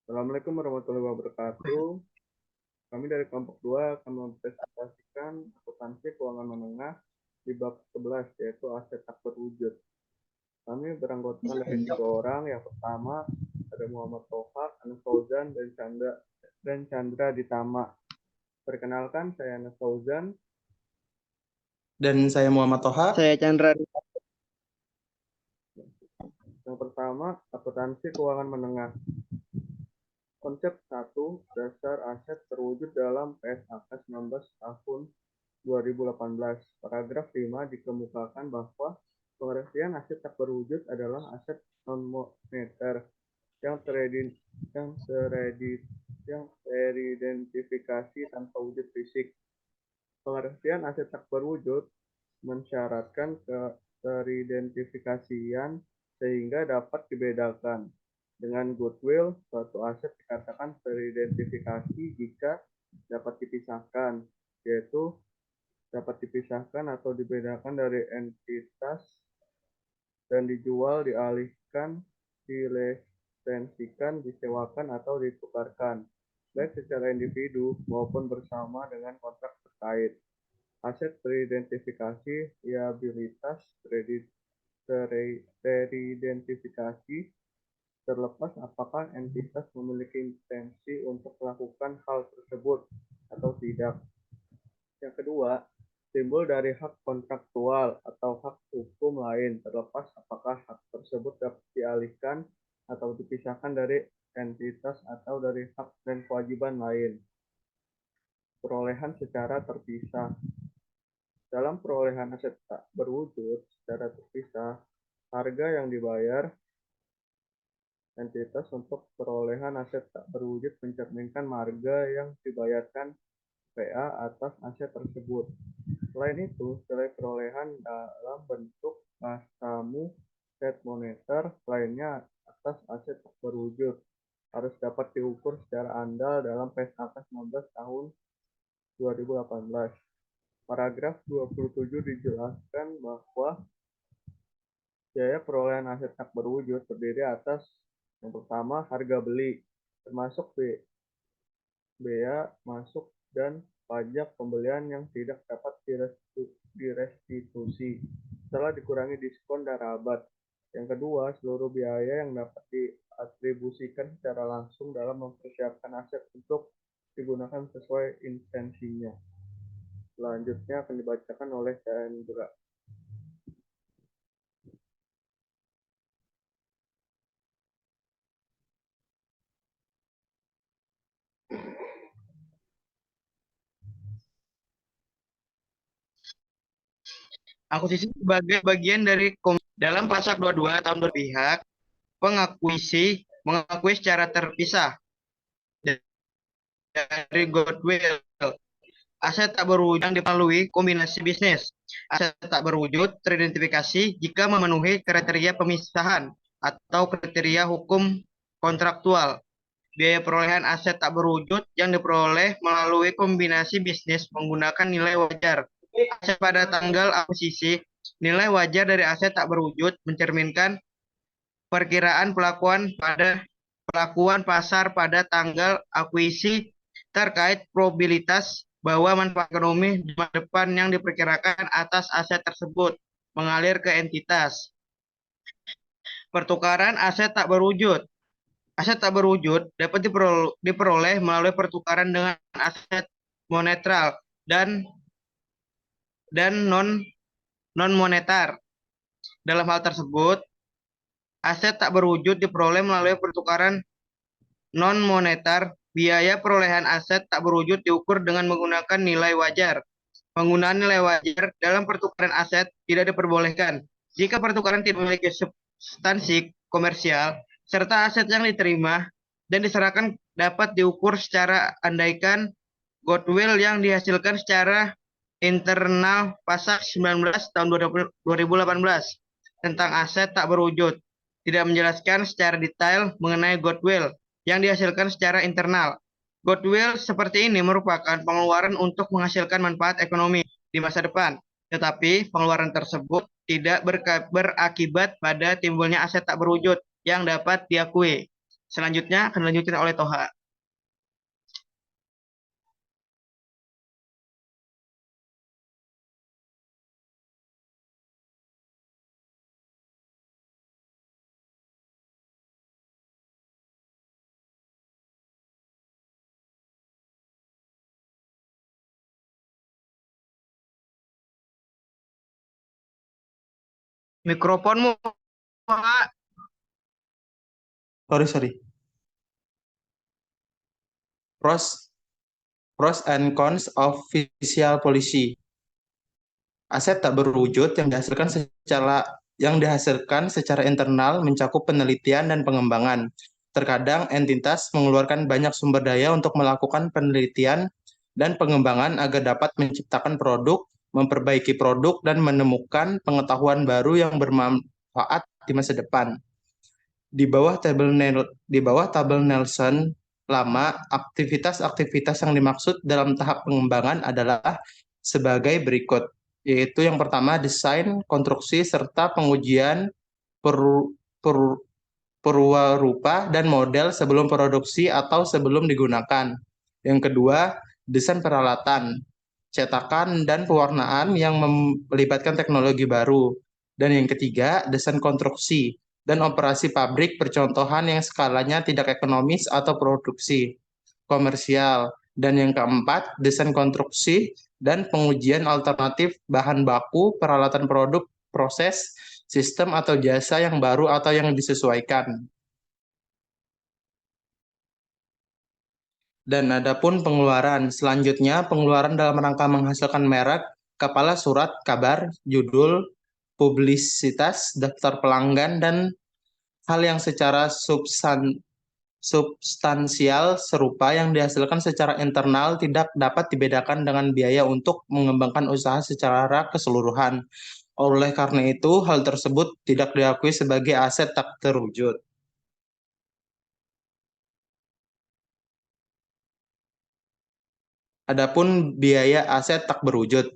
Assalamualaikum warahmatullahi wabarakatuh. Kami dari kelompok 2 akan mempresentasikan akuntansi keuangan menengah di bab 11 yaitu aset tak berwujud. Kami beranggotakan dari 3 orang. Yang pertama ada Muhammad Toha, Anas Fauzan, dan Chandra Ditama. Perkenalkan, saya Anas Fauzan. Dan saya Muhammad Toha. Saya Chandra. Yang pertama, akuntansi keuangan menengah. Konsep 1, dasar aset terwujud dalam PSAK 19 tahun 2018. Paragraf 5 dikemukakan bahwa pengertian aset tak berwujud adalah aset non-moneter yang teridentifikasi tanpa wujud fisik. Pengertian aset tak berwujud mensyaratkan teridentifikasian sehingga dapat dibedakan. Dengan goodwill, suatu aset dikatakan teridentifikasi jika dapat dipisahkan, yaitu dapat dipisahkan atau dibedakan dari entitas dan dijual, dialihkan, dilisensikan, disewakan, atau ditukarkan, baik secara individu maupun bersama dengan kontrak terkait. Aset teridentifikasi, liabilitas teridentifikasi, terlepas apakah entitas memiliki intensi untuk melakukan hal tersebut atau tidak. Yang kedua, timbul dari hak kontraktual atau hak hukum lain, terlepas apakah hak tersebut dapat dialihkan atau dipisahkan dari entitas atau dari hak dan kewajiban lain. Perolehan secara terpisah. Dalam perolehan aset tak berwujud secara terpisah, harga yang dibayar entitas untuk perolehan aset tak berwujud mencerminkan marga yang dibayarkan PA atas aset tersebut. Selain itu, nilai perolehan dalam bentuk kasamu set moneter lainnya atas aset tak berwujud harus dapat diukur secara andal dalam PSAK 19 tahun 2018. Paragraf 27 dijelaskan bahwa biaya perolehan aset tak berwujud terdiri atas yang pertama harga beli, termasuk bea masuk dan pajak pembelian yang tidak dapat direstitusi setelah dikurangi diskon dan rabat. Yang kedua, seluruh biaya yang dapat diatribusikan secara langsung dalam mempersiapkan aset untuk digunakan sesuai intensinya. Selanjutnya akan dibacakan oleh Chandra. Akuisisi sebagai bagian dari dalam Pasal 22 tahun berpihak, pengakuisi mengakui secara terpisah dari goodwill aset tak berwujud yang dilalui kombinasi bisnis. Aset tak berwujud teridentifikasi jika memenuhi kriteria pemisahan atau kriteria hukum kontraktual. Biaya perolehan aset tak berwujud yang diperoleh melalui kombinasi bisnis menggunakan nilai wajar. Aset pada tanggal akuisisi, nilai wajar dari aset tak berwujud mencerminkan perkiraan pelakuan pasar pada tanggal akuisisi terkait probabilitas bahwa manfaat ekonomi di masa depan yang diperkirakan atas aset tersebut mengalir ke entitas. Pertukaran aset tak berwujud. Aset tak berwujud dapat diperoleh melalui pertukaran dengan aset moneter dan non moneter. Dalam hal tersebut, aset tak berwujud diperoleh melalui pertukaran non moneter. Biaya perolehan aset tak berwujud diukur dengan menggunakan nilai wajar. Penggunaan nilai wajar dalam pertukaran aset tidak diperbolehkan jika pertukaran tidak memiliki substansi komersial serta aset yang diterima dan diserahkan dapat diukur secara andaikan goodwill yang dihasilkan secara internal Pasal 19 tahun 2018 tentang aset tak berwujud tidak menjelaskan secara detail mengenai goodwill yang dihasilkan secara internal. Goodwill seperti ini merupakan pengeluaran untuk menghasilkan manfaat ekonomi di masa depan, tetapi pengeluaran tersebut tidak berakibat pada timbulnya aset tak berwujud yang dapat diakui. Selanjutnya akan dilanjutkan oleh Toha. Mikrofonmu, Toha. Sorry. Pros and cons of fiscal policy. Aset tak berwujud yang dihasilkan secara internal mencakup penelitian dan pengembangan. Terkadang entitas mengeluarkan banyak sumber daya untuk melakukan penelitian dan pengembangan agar dapat menciptakan produk, memperbaiki produk, dan menemukan pengetahuan baru yang bermanfaat di masa depan. Di bawah tabel Nelson lama, aktivitas-aktivitas yang dimaksud dalam tahap pengembangan adalah sebagai berikut, yaitu yang pertama desain, konstruksi, serta pengujian perwarupa dan model sebelum produksi atau sebelum digunakan. Yang kedua, desain peralatan, cetakan, dan pewarnaan yang melibatkan teknologi baru. Dan yang ketiga, desain konstruksi dan operasi pabrik percontohan yang skalanya tidak ekonomis atau produksi komersial. Dan yang keempat, desain konstruksi dan pengujian alternatif bahan baku, peralatan produk, proses, sistem atau jasa yang baru atau yang disesuaikan. Dan adapun pengeluaran, selanjutnya pengeluaran dalam rangka menghasilkan merek, kepala surat kabar, judul, publisitas, daftar pelanggan, dan hal yang secara substansial serupa yang dihasilkan secara internal tidak dapat dibedakan dengan biaya untuk mengembangkan usaha secara keseluruhan. Oleh karena itu, hal tersebut tidak diakui sebagai aset tak terwujud. Adapun biaya aset tak berwujud.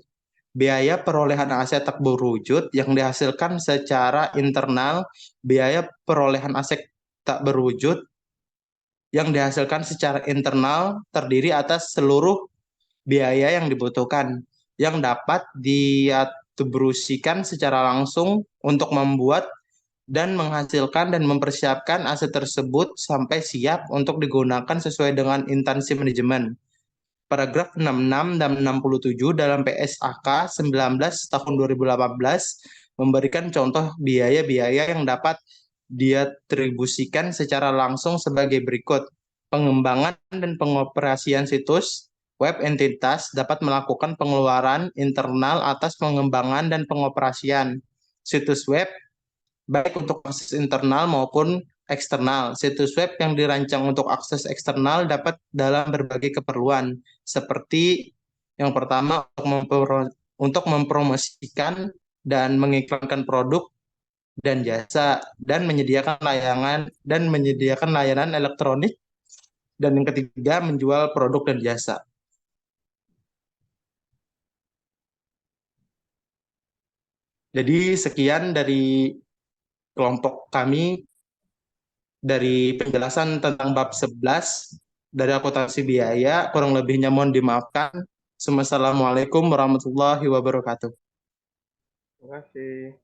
Biaya perolehan aset tak berwujud yang dihasilkan secara internal, biaya perolehan aset tak berwujud yang dihasilkan secara internal terdiri atas seluruh biaya yang dibutuhkan, yang dapat diatribusikan secara langsung untuk membuat dan menghasilkan dan mempersiapkan aset tersebut sampai siap untuk digunakan sesuai dengan intensi manajemen. Paragraf 66 dan 67 dalam PSAK 19 tahun 2018 memberikan contoh biaya-biaya yang dapat diatribusikan secara langsung sebagai berikut. Pengembangan dan pengoperasian situs web entitas dapat melakukan pengeluaran internal atas pengembangan dan pengoperasian situs web baik untuk akses internal maupun eksternal. Situs web yang dirancang untuk akses eksternal dapat dalam berbagai keperluan, seperti yang pertama untuk mempromosikan dan mengiklankan produk dan jasa dan menyediakan layanan elektronik, dan yang ketiga menjual produk dan jasa. Jadi sekian dari kelompok kami dari penjelasan tentang bab 11 dari akuntansi biaya. Kurang lebihnya mohon dimaafkan. Assalamualaikum warahmatullahi wabarakatuh. Terima kasih.